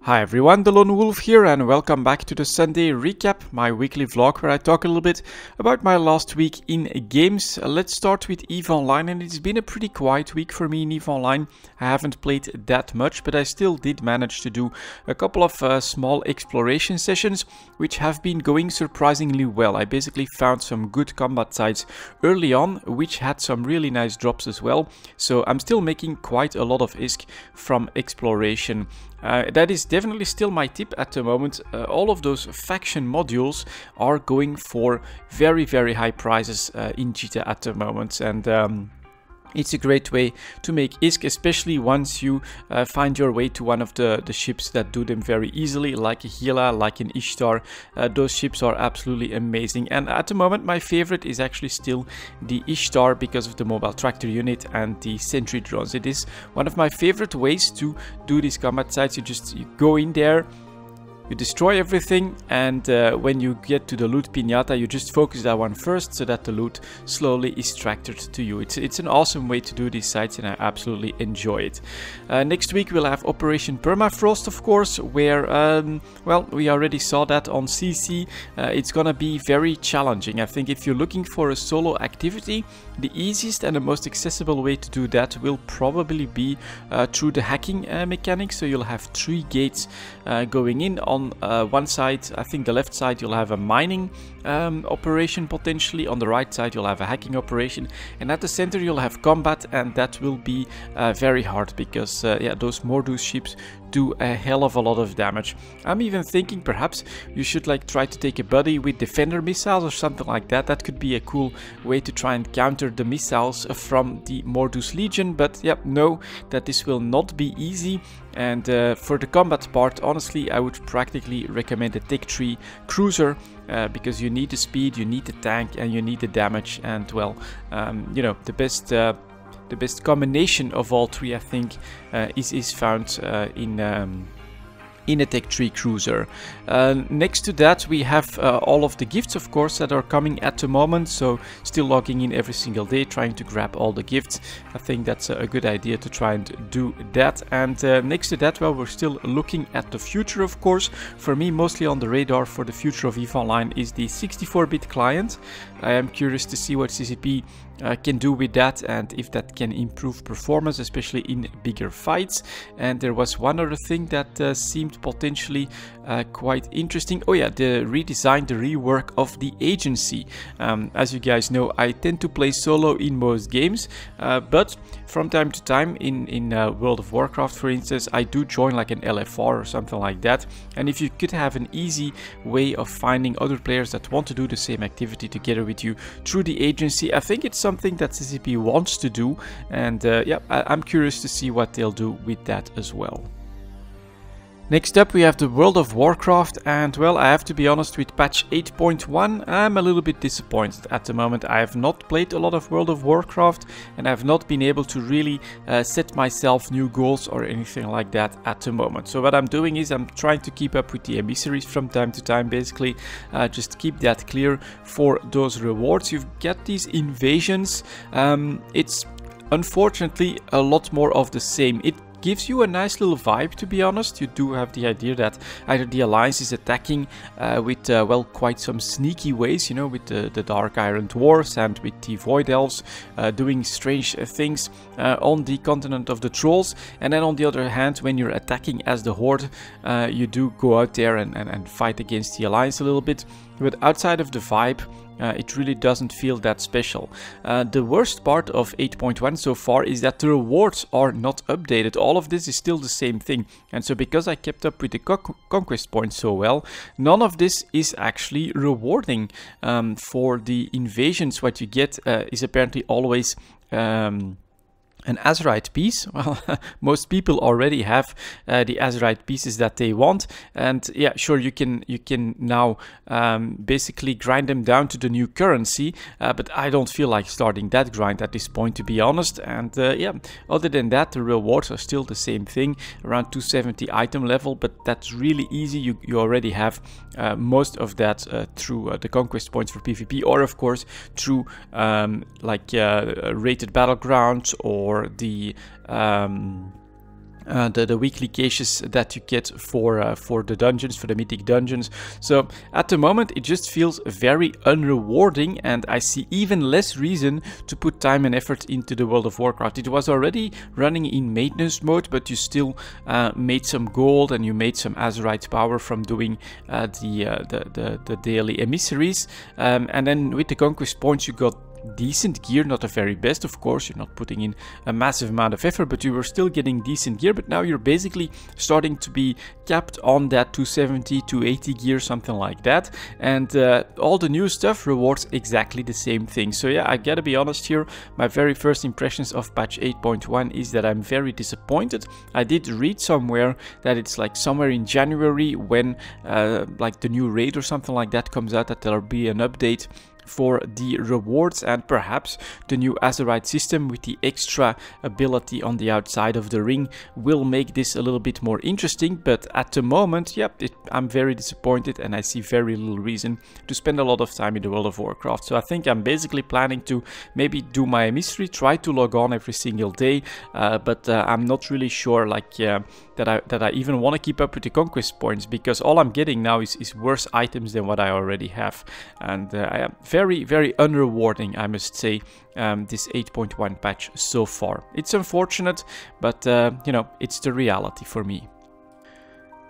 Hi everyone, delonewolf here and welcome back to the Sunday recap, my weekly vlog where I talk a little bit about my last week in games. Let's start with EVE Online, and it's been a pretty quiet week for me in EVE Online. I haven't played that much, but I still did manage to do a couple of small exploration sessions which have been going surprisingly well. I basically found some good combat sites early on which had some really nice drops as well, so I'm still making quite a lot of ISK from exploration. That is definitely still my tip at the moment. All of those faction modules are going for very high prices in Jita at the moment, and it's a great way to make ISK, especially once you find your way to one of the ships that do them very easily, like a Gila, like an Ishtar. Those ships are absolutely amazing, and at the moment my favorite is actually still the Ishtar because of the mobile tractor unit and the sentry drones. It is one of my favorite ways to do these combat sites. You go in there, you destroy everything, and when you get to the loot pinata, you just focus that one first so that the loot slowly is tractored to you. It's an awesome way to do these sites, and I absolutely enjoy it. Next week we'll have Operation Permafrost, of course, where, well, we already saw that on CC. It's gonna be very challenging. I think if you're looking for a solo activity, the easiest and the most accessible way to do that will probably be through the hacking mechanic. So you'll have 3 gates going in. On one side, I think the left side, you'll have a mining operation potentially. On the right side, you'll have a hacking operation, and at the center you'll have combat, and that will be very hard because yeah, those Mordu's ships do a hell of a lot of damage. I'm even thinking perhaps you should like try to take a buddy with defender missiles or something like that. That could be a cool way to try and counter the missiles from the Mordu's Legion, but yeah, know that this will not be easy. And for the combat part, honestly, I would practically recommend a Tech 3 cruiser because you need the speed, you need the tank, and you need the damage. And well, you know, the best combination of all 3, I think, is found in a Tech 3 cruiser. Next to that, we have all of the gifts, of course, that are coming at the moment. So still logging in every single day, trying to grab all the gifts. I think that's a good idea to try and do that. And next to that, well, we're still looking at the future, of course. For me, mostly on the radar for the future of EVE Online is the 64-bit client. I am curious to see what CCP can do with that, and if that can improve performance, especially in bigger fights. And there was one other thing that seemed potentially quite interesting. Oh yeah, the redesign, the rework of the agency. As you guys know, I tend to play solo in most games, but from time to time in World of Warcraft, for instance, I do join like an LFR or something like that. And if you could have an easy way of finding other players that want to do the same activity together with you through the agency, I think it's something that CCP wants to do, and yeah, I'm curious to see what they'll do with that as well. Next up, we have the World of Warcraft, and well, I have to be honest, with patch 8.1 I'm a little bit disappointed at the moment. I have not played a lot of World of Warcraft, and I have not been able to really set myself new goals or anything like that at the moment. So what I'm doing is I'm trying to keep up with the emissaries from time to time, basically just keep that clear for those rewards. You've got these invasions. It's unfortunately a lot more of the same. It gives you a nice little vibe, to be honest. You do have the idea that either the Alliance is attacking with, well, quite some sneaky ways, you know, with the Dark Iron Dwarves and with the Void Elves doing strange things on the continent of the Trolls. And then on the other hand, when you're attacking as the Horde, you do go out there and fight against the Alliance a little bit. But outside of the vibe, it really doesn't feel that special. The worst part of 8.1 so far is that the rewards are not updated. All of this is still the same thing. And so because I kept up with the conquest points so well, none of this is actually rewarding. For the invasions, what you get is apparently always an Azerite piece. Well, most people already have the Azerite pieces that they want, and yeah, sure, you can now basically grind them down to the new currency, but I don't feel like starting that grind at this point, to be honest. And yeah, other than that, the rewards are still the same thing, around 270 item level, but that's really easy. You already have most of that through the conquest points for PvP, or of course through like rated battlegrounds or the the weekly caches that you get for the dungeons, for the mythic dungeons. So at the moment it just feels very unrewarding, and I see even less reason to put time and effort into the World of Warcraft. It was already running in maintenance mode, but you still made some gold and you made some Azerite power from doing the daily emissaries, and then with the conquest points you got decent gear, not the very best, of course. You're not putting in a massive amount of effort, but you were still getting decent gear. But now you're basically starting to be capped on that 270, 280 gear, something like that. And all the new stuff rewards exactly the same thing. So yeah, I gotta be honest here. My very first impressions of patch 8.1 is that I'm very disappointed. I did read somewhere that it's like somewhere in January when like the new raid or something like that comes out, that there'll be an update for the rewards, and perhaps the new Azerite system with the extra ability on the outside of the ring will make this a little bit more interesting. But at the moment, yep, I'm very disappointed, and I see very little reason to spend a lot of time in the World of Warcraft. So I think I'm basically planning to maybe do my mystery, try to log on every single day, but I'm not really sure like that I even want to keep up with the conquest points, because all I'm getting now is worse items than what I already have, and I am very, very unrewarding, I must say, this 8.1 patch so far. It's unfortunate, but you know, it's the reality for me.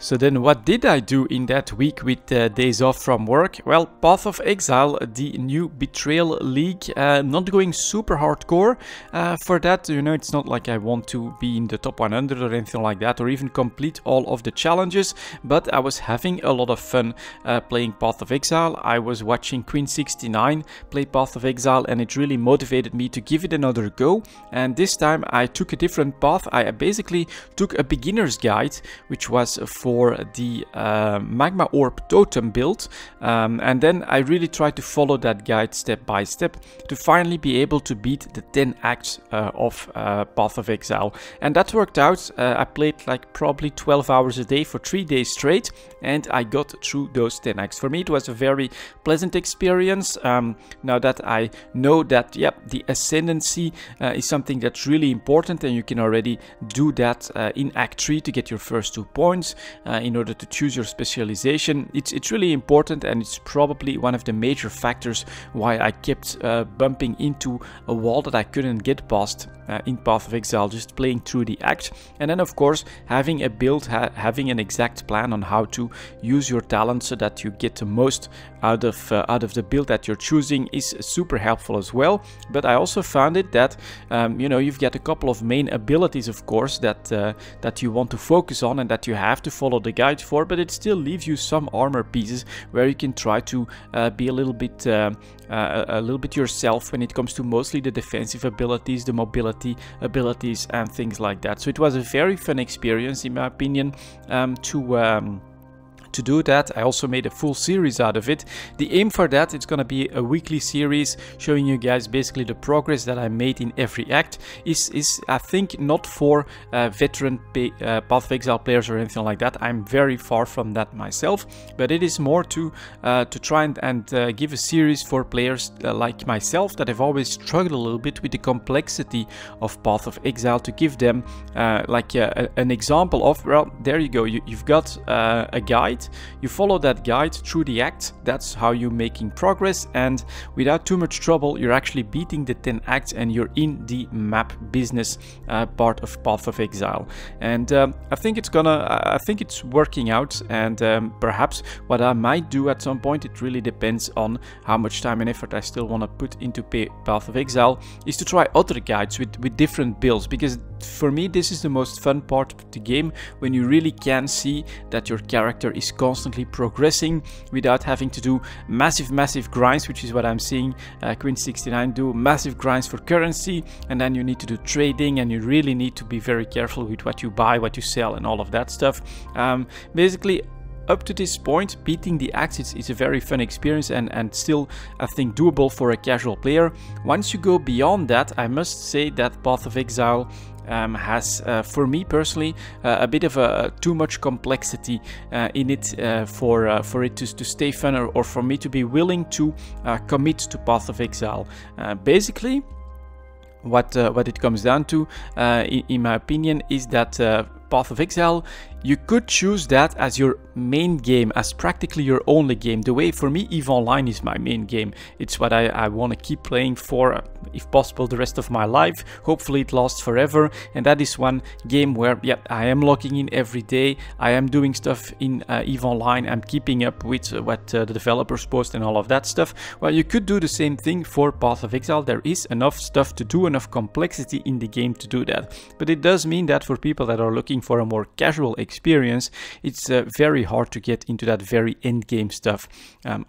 So then what did I do in that week with days off from work? Well, Path of Exile, the new Betrayal League, not going super hardcore for that. You know, it's not like I want to be in the top 100 or anything like that, or even complete all of the challenges, but I was having a lot of fun playing Path of Exile. I was watching Queen69 play Path of Exile, and it really motivated me to give it another go. And this time I took a different path. I basically took a beginner's guide, which was for the Magma Orb Totem build, and then I really tried to follow that guide step by step to finally be able to beat the 10 acts of Path of Exile. And that worked out. I played like probably 12 hours a day for 3 days straight, and I got through those 10 acts. For me it was a very pleasant experience. Now that I know that, yep, the Ascendancy is something that's really important, and you can already do that in Act 3 to get your first 2 points. In order to choose your specialization. It's really important, and it's probably one of the major factors why I kept bumping into a wall that I couldn't get past in Path of Exile, just playing through the act. And then of course having a build, having an exact plan on how to use your talent so that you get the most out of the build that you're choosing is super helpful as well. But I also found it that you know, you've got a couple of main abilities, of course, that you want to focus on and that you have to follow the guide for, but it still leaves you some armor pieces where you can try to be a little bit yourself when it comes to mostly the defensive abilities, the mobility abilities, and things like that. So it was a very fun experience, in my opinion, to do that. I also made a full series out of it. The aim for that, it's gonna be a weekly series showing you guys basically the progress that I made in every act. Is I think not for veteran Path of Exile players or anything like that. I'm very far from that myself, but it is more to try and give a series for players like myself that have always struggled a little bit with the complexity of Path of Exile, to give them like an example of, well, there you go, you've got a guide. You follow that guide through the act. That's how you're making progress, and without too much trouble you're actually beating the 10 acts and you're in the map business part of Path of Exile. And I think it's working out, and perhaps what I might do at some point, it really depends on how much time and effort I still want to put into Path of Exile, is to try other guides with different builds, because for me this is the most fun part of the game, when you really can see that your character is constantly progressing without having to do massive grinds, which is what I'm seeing Queen69 do, massive grinds for currency, and then you need to do trading, and you really need to be very careful with what you buy, what you sell, and all of that stuff. Basically, up to this point, beating the acts is a very fun experience, and still I think doable for a casual player. Once you go beyond that, I must say that Path of Exile has, for me personally, a bit of a too much complexity in it for it to stay fun, or for me to be willing to commit to Path of Exile. Basically, what it comes down to, in my opinion, is that Path of Exile, you could choose that as your main game, as practically your only game. The way for me, EVE Online is my main game. It's what I want to keep playing for, if possible, the rest of my life. Hopefully it lasts forever, and that is one game where, yeah, I am logging in every day. I am doing stuff in EVE Online. I'm keeping up with what the developers post and all of that stuff. Well, you could do the same thing for Path of Exile. There is enough stuff to do, enough complexity in the game to do that. But it does mean that for people that are looking for a more casual experience, it's very hard to get into that very end game stuff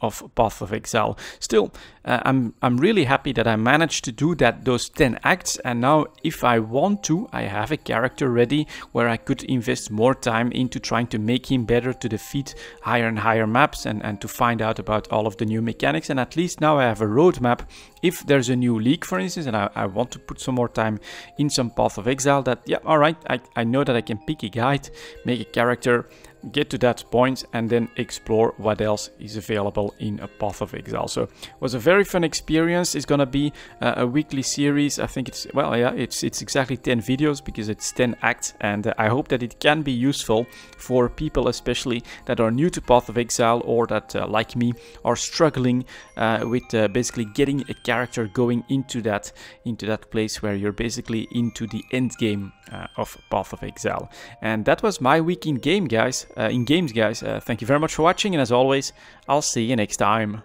of Path of Exile. Still, I'm really happy that I managed to do those 10 acts, and now if I want to, I have a character ready where I could invest more time into trying to make him better, to defeat higher and higher maps, and to find out about all of the new mechanics. And at least now I have a roadmap. If there's a new league, for instance, and I want to put some more time in some Path of Exile, that, yeah, alright, I know that I can pick a guide, make a character, get to that point, and then explore what else is available in a Path of Exile. So it was a very fun experience. It's gonna be a weekly series. I think it's, well, yeah, it's exactly 10 videos because it's 10 acts, and I hope that it can be useful for people, especially that are new to Path of Exile, or that, like me, are struggling with basically getting a character going into that place where you're basically into the end game of Path of Exile. And that was my week in games, guys. Thank you very much for watching, and as always, I'll see you next time.